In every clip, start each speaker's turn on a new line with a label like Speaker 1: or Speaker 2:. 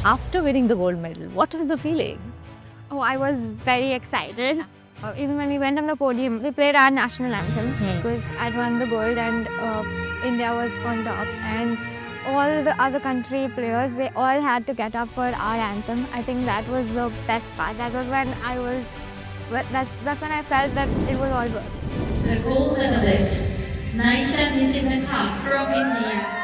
Speaker 1: After winning the gold medal, what was the feeling?
Speaker 2: Oh, I was very excited. Even when we went on the podium, we played our national anthem because I'd won the gold and India was on top. And all the other country players, they all had to get up for our anthem. I think that was the best part. That was when that's when I felt that it was all worth it.
Speaker 3: The gold medalist, Naisha Nisimeta from India.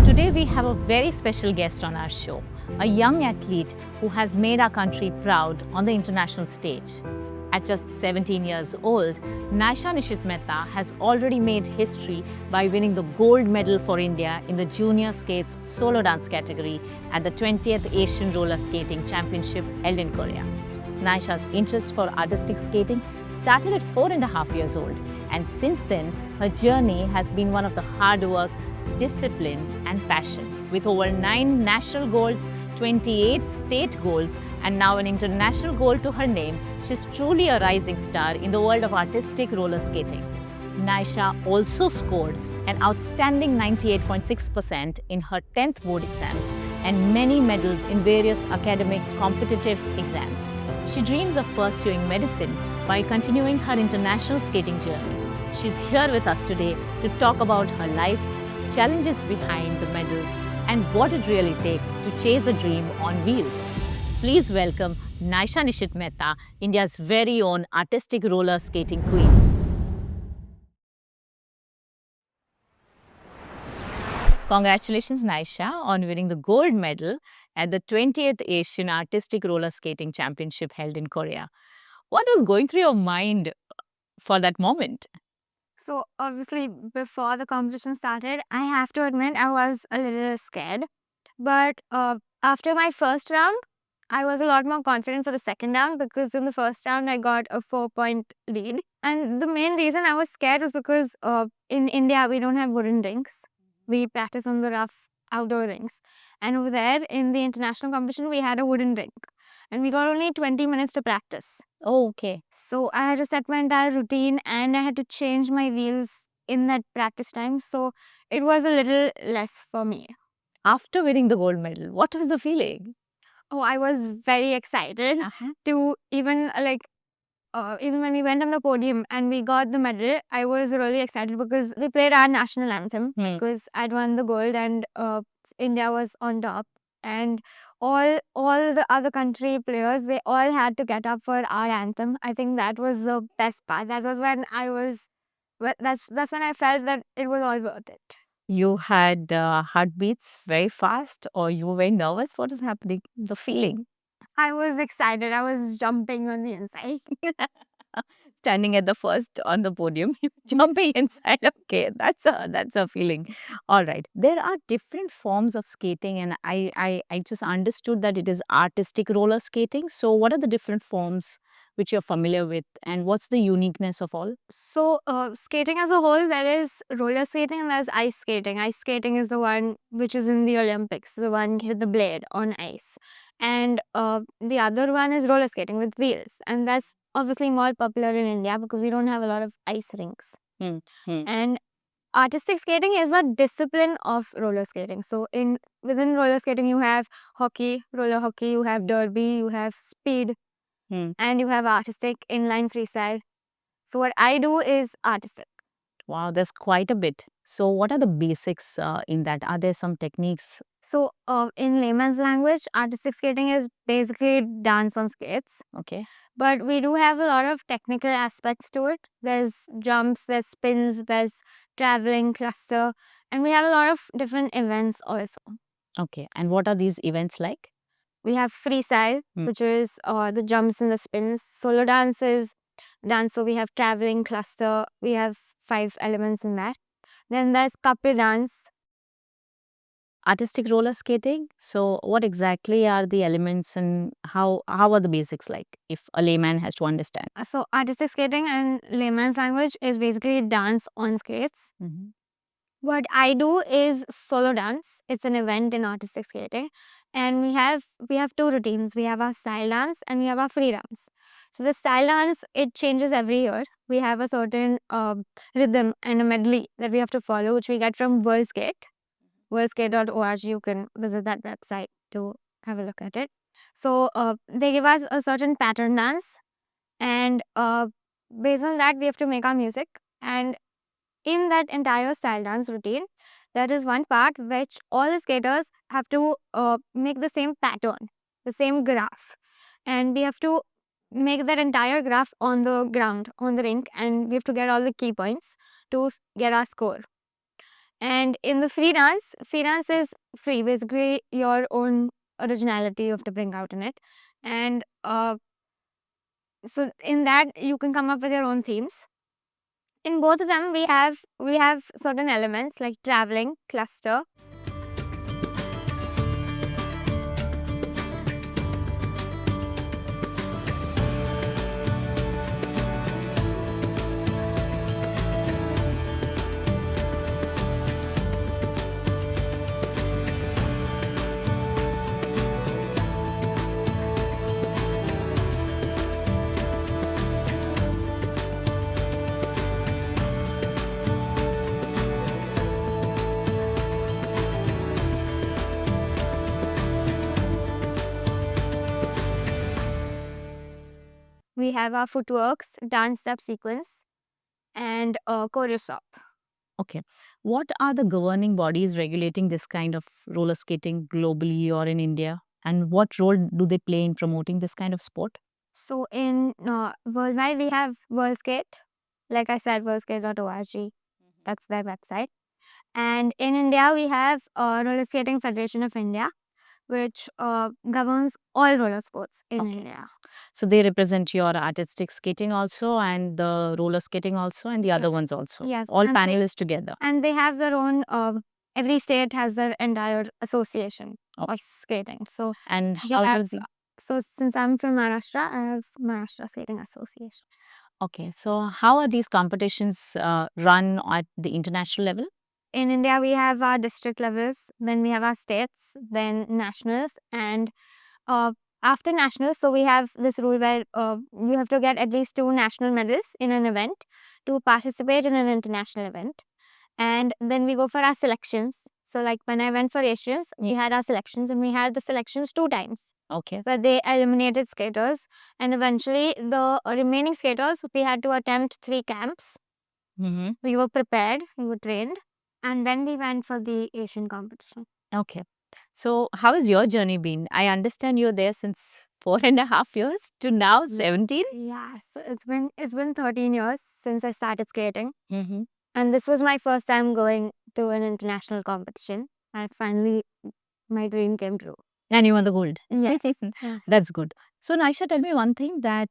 Speaker 1: Today we have a very special guest on our show, a young athlete who has made our country proud on the international stage. At just 17 years old, Naisha Nishit Mehta has already made history by winning the gold medal for India in the junior skates solo dance category at the 20th Asian Roller Skating Championship held in Korea. Naisha's interest for artistic skating started at 4.5 years old, and since then, her journey has been one of the hard work, discipline and passion. With over 9 national golds, 28 state golds and now an international gold to her name, she's truly a rising star in the world of artistic roller skating. Naisha also scored an outstanding 98.6% in her 10th board exams and many medals in various academic competitive exams. She dreams of pursuing medicine while continuing her international skating journey. She's here with us today to talk about her life, challenges behind the medals, and what it really takes to chase a dream on wheels. Please welcome Naisha Nishit Mehta, India's very own artistic roller skating queen. Congratulations, Naisha, on winning the gold medal at the 20th Asian Artistic Roller Skating Championship held in Korea. What was going through your mind for that moment?
Speaker 2: So obviously before the competition started, I have to admit I was a little scared. But after my first round, I was a lot more confident for the second round because in the first round I got a 4-point lead. And the main reason I was scared was because in India we don't have wooden rinks. We practice on the rough outdoor rinks. And over there in the international competition we had a wooden rink. And we got only 20 minutes to practice.
Speaker 1: Oh, okay.
Speaker 2: So I had to set my entire routine and I had to change my wheels in that practice time. So it was a little less for me.
Speaker 1: After winning the gold medal, what was the feeling?
Speaker 2: Oh, I was very excited to even even when we went on the podium and we got the medal, I was really excited because we played our national anthem because I'd won the gold and India was on top. And all the other country players, they all had to get up for our anthem. I think that was the best part. That was when that's when I felt that it was all worth it.
Speaker 1: You had heartbeats very fast, or you were very nervous? What is happening? The feeling?
Speaker 2: I was excited. I was jumping on the inside.
Speaker 1: Standing at the first on the podium, jumping inside. Okay, that's a feeling. All right. There are different forms of skating, and I just understood that it is artistic roller skating. So, what are the different forms which you're familiar with, and what's the uniqueness of all?
Speaker 2: So, skating as a whole, there is roller skating and there's ice skating. Ice skating is the one which is in the Olympics, the one with the blade on ice. And the other one is roller skating with wheels. And that's obviously more popular in India because we don't have a lot of ice rinks. And artistic skating is a discipline of roller skating. So, within roller skating, you have hockey, roller hockey, you have derby, you have speed, and you have artistic inline freestyle. So what I do is artistic.
Speaker 1: Wow, there's quite a bit. So, what are the basics in that? Are there some techniques?
Speaker 2: So in layman's language, artistic skating is basically dance on skates.
Speaker 1: Okay.
Speaker 2: But we do have a lot of technical aspects to it. There's jumps, there's spins, there's traveling, cluster, and we have a lot of different events also.
Speaker 1: Okay. And what are these events like?
Speaker 2: We have freestyle, which is the jumps and the spins. Solo dance is dance, so we have traveling, cluster. We have 5 elements in that. Then there's couple dance.
Speaker 1: Artistic roller skating. So, what exactly are the elements and how are the basics like if a layman has to understand?
Speaker 2: So artistic skating in layman's language is basically dance on skates. What I do is solo dance. It's an event in artistic skating, and we have two routines. We have our style dance and we have our free dance. So the style dance, it changes every year. We have a certain rhythm and a medley that we have to follow, which we get from World Skate, worldskate.org. You can visit that website to have a look at it. So they give us a certain pattern dance, and based on that, we have to make our music. And in that entire style dance routine, there is one part which all the skaters have to make the same pattern, the same graph, and we have to make that entire graph on the ground, on the rink, and we have to get all the key points to get our score. And in the free dance is free, basically your own originality you have to bring out in it. And so in that you can come up with your own themes. In both of them, we have certain elements like traveling, cluster. We have our footworks, dance step sequence, and choreo stop.
Speaker 1: Okay. What are the governing bodies regulating this kind of roller skating globally or in India? And what role do they play in promoting this kind of sport?
Speaker 2: So in worldwide, we have World Skate. Like I said, worldskate.org. That's their website. And in India, we have Roller Skating Federation of India, which governs all roller sports in
Speaker 1: Okay.
Speaker 2: India.
Speaker 1: So they represent your artistic skating also and the roller skating also and the other ones also.
Speaker 2: Yes,
Speaker 1: All
Speaker 2: and they-
Speaker 1: panelists together.
Speaker 2: And they have their own, every state has their entire association
Speaker 1: Okay.
Speaker 2: of skating. So,
Speaker 1: And
Speaker 2: yeah,
Speaker 1: how does
Speaker 2: so since I'm from Maharashtra, I have Maharashtra Skating Association.
Speaker 1: Okay. So how are these competitions run at the international level?
Speaker 2: In India, we have our district levels, then we have our states, then nationals, and uh, after nationals, so we have this rule where you have to get at least 2 national medals in an event to participate in an international event. And then we go for our selections. So, like when I went for Asians, we had our selections, and we had the selections 2 times
Speaker 1: Okay.
Speaker 2: where they eliminated skaters, and eventually the remaining skaters, we had to attempt 3 camps.
Speaker 1: Mm-hmm.
Speaker 2: We were prepared, we were trained, and then we went for the Asian competition.
Speaker 1: Okay. So how has your journey been? I understand you're there since 4.5 years to now 17.
Speaker 2: Yeah, so it's been 13 years since I started skating,
Speaker 1: Mm-hmm.
Speaker 2: and this was my first time going to an international competition. And finally, my dream came true.
Speaker 1: And you won the gold.
Speaker 2: Yes. Yes.
Speaker 1: That's good. So, Naisha, tell me one thing that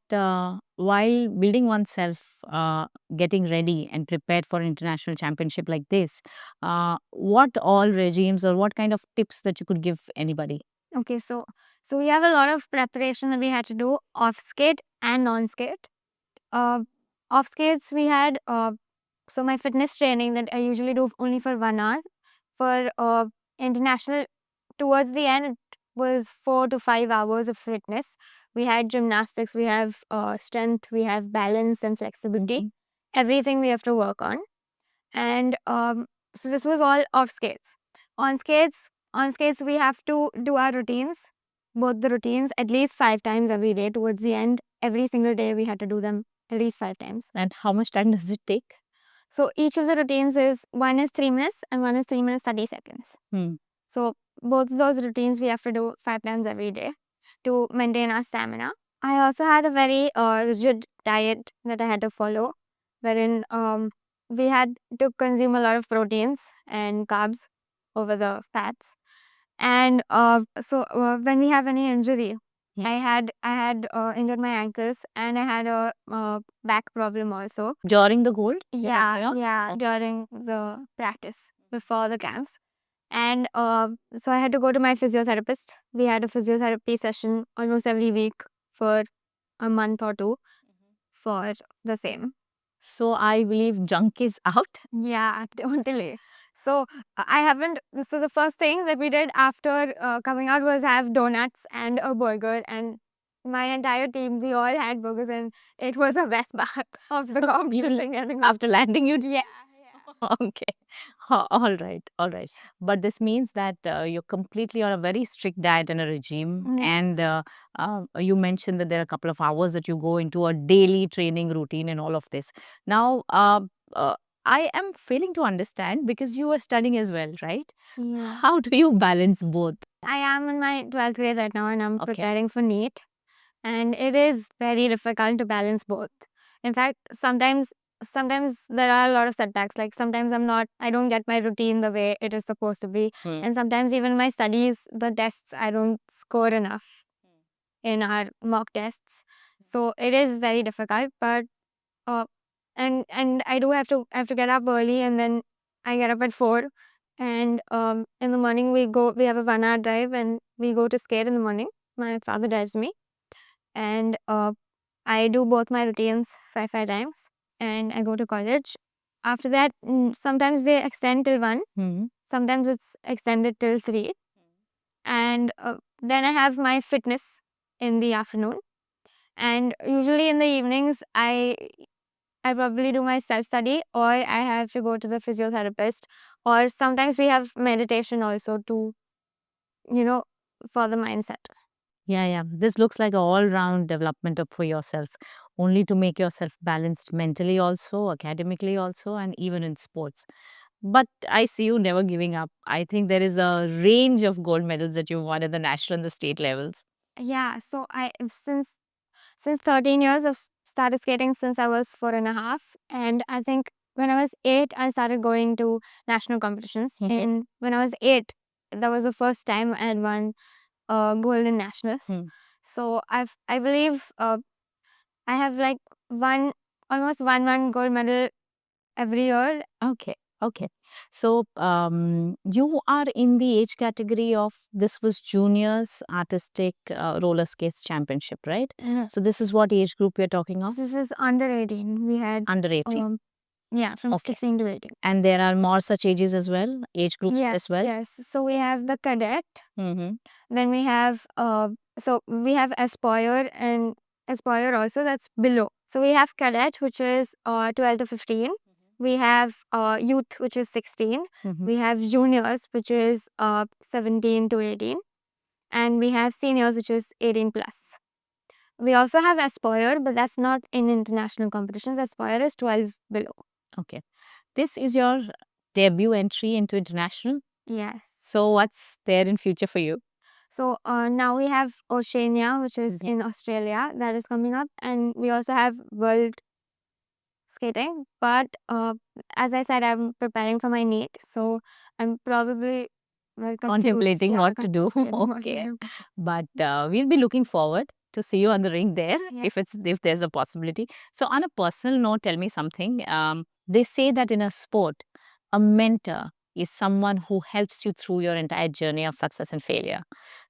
Speaker 1: while building oneself, getting ready and prepared for an international championship like this, what all regimes or what kind of tips that you could give anybody?
Speaker 2: Okay, so we have a lot of preparation that we had to do off skate and on skate. Off skates we had so my fitness training that I usually do only for 1 hour. For international, towards the end, it was 4 to 5 hours of fitness. We had gymnastics, we have strength, we have balance and flexibility. Everything we have to work on. And so this was all off skates. On skates, we have to do our routines, both the routines, at least 5 times every day. Towards the end, every single day we had to do them at least 5 times.
Speaker 1: And how much time does it take?
Speaker 2: So each of the routines one is 3 minutes and one is 3 minutes 30 seconds. So both of those routines we have to do 5 times every day to maintain our stamina. I also had a very rigid diet that I had to follow, wherein we had to consume a lot of proteins and carbs over the fats. And so when we have any injury, I had injured my ankles, and I had a back problem also.
Speaker 1: During the gold?
Speaker 2: Yeah,
Speaker 1: Okay.
Speaker 2: during the practice before the camps. And so I had to go to my physiotherapist. We had a physiotherapy session almost every week for a month or 2 for the same.
Speaker 1: So I believe junk is out.
Speaker 2: Yeah, totally. So I haven't. So the first thing that we did after coming out was have donuts and a burger, and my entire team, we all had burgers, and it was the best part of the competition. getting up.
Speaker 1: After landing, you
Speaker 2: Yeah.
Speaker 1: okay. All right, all right. But this means that you're completely on a very strict diet and a regime. And you mentioned that there are a couple of hours that you go into a daily training routine and all of this. Now, uh, I am failing to understand because you are studying as well, right?
Speaker 2: Yeah.
Speaker 1: How do you balance both?
Speaker 2: I am in my 12th grade right now, and I'm
Speaker 1: Okay.
Speaker 2: preparing for NEET. And it is very difficult to balance both. In fact, sometimes there are a lot of setbacks. Like sometimes I don't get my routine the way it is supposed to be. And sometimes even my studies, the tests, I don't score enough in our mock tests. So it is very difficult. But and I do have to get up early, and then I get up at 4. And in the morning we have a 1 hour drive, and we go to skate in the morning. My father drives me, and I do both my routines 5 times, and I go to college. After that, sometimes they extend till 1, sometimes it's extended till 3, and then I have my fitness in the afternoon, and usually in the evenings I probably do my self study, or I have to go to the physiotherapist, or sometimes we have meditation also to, for the mindset.
Speaker 1: Yeah, yeah. This looks like an all-round development for yourself, only to make yourself balanced mentally also, academically also, and even in sports. But I see you never giving up. I think there is a range of gold medals that you won at the national and the state levels.
Speaker 2: Yeah, so I since 13 years I've started skating since I was 4.5, and I think when I was 8 I started going to national competitions.
Speaker 1: Okay.
Speaker 2: And when I was 8, that was the first time I had won gold in nationals. So I believe I have like almost one gold medal every year.
Speaker 1: Okay. Okay. So, you are in the age category of this was juniors artistic roller skates championship, right? So, this is what age group we're talking of?
Speaker 2: This is under 18. We had
Speaker 1: Under 18.
Speaker 2: yeah, from
Speaker 1: Okay.
Speaker 2: 16 to 18.
Speaker 1: And there are more such ages as well, age groups as well?
Speaker 2: Yes. So we have the cadet.
Speaker 1: Mm-hmm.
Speaker 2: Then we have we have Aspire and Aspire also, that's below. So we have cadet, which is 12 to 15. We have youth, which is 16. We have juniors, which is 17 to 18. And we have seniors, which is 18 plus. We also have Aspire, but that's not in international competitions. Aspire is 12 below.
Speaker 1: Okay. This is your debut entry into international.
Speaker 2: Yes.
Speaker 1: So, what's there in future for you?
Speaker 2: So now we have Oceania, which is in Australia, that is coming up. And we also have World Skating. But as I said, I'm preparing for my NEET. So I'm probably
Speaker 1: Contemplating what to do. Okay. But we'll be looking forward to see you on the ring there
Speaker 2: Yeah.
Speaker 1: if there's a possibility. So, on a personal note, tell me something. They say that in a sport, a mentor is someone who helps you through your entire journey of success and failure.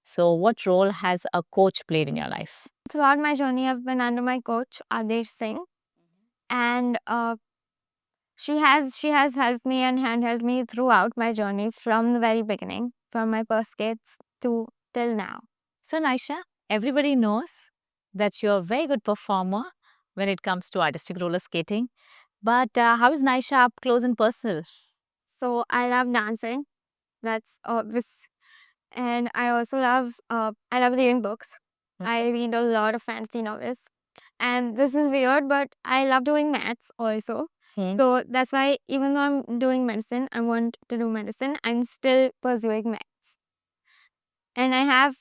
Speaker 1: So, what role has a coach played in your life?
Speaker 2: Throughout my journey, I've been under my coach, Adesh Singh. And she has helped me and handheld me throughout my journey from the very beginning, from my first skates to till now.
Speaker 1: So, Naisha, everybody knows that you're a very good performer when it comes to artistic roller skating. But how is Naisha up close and personal?
Speaker 2: So I love dancing. That's obvious. And I also love reading books. I read a lot of fantasy novels. And this is weird, but I love doing maths also. So that's why even though I'm doing medicine, I want to do medicine, I'm still pursuing maths. And I have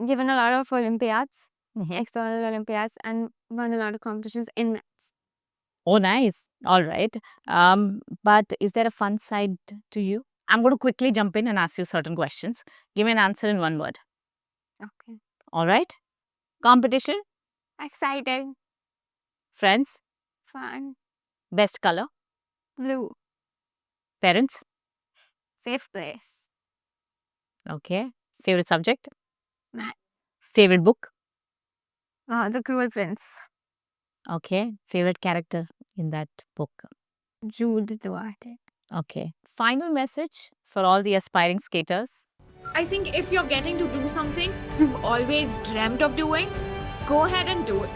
Speaker 2: given a lot of Olympiads, external Olympiads, and won a lot of competitions in maths.
Speaker 1: Oh, nice. All right. But is there a fun side to you? I'm going to quickly jump in and ask you certain questions. Give me an answer in one word.
Speaker 2: Okay.
Speaker 1: All right. Competition,
Speaker 2: Excited.
Speaker 1: friends,
Speaker 2: Fun.
Speaker 1: best color,
Speaker 2: Blue.
Speaker 1: parents.
Speaker 2: Safe place.
Speaker 1: Okay. Favorite subject,
Speaker 2: Math.
Speaker 1: favorite book.
Speaker 2: The Cruel Prince.
Speaker 1: Okay. Favorite character in that book.
Speaker 2: Jude Duarte.
Speaker 1: Okay. Final message for all the aspiring skaters.
Speaker 4: I think if you're getting to do something you've always dreamt of doing, go ahead and do it.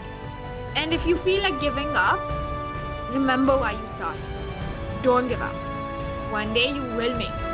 Speaker 4: And if you feel like giving up, remember why you started. Don't give up. One day you will make it.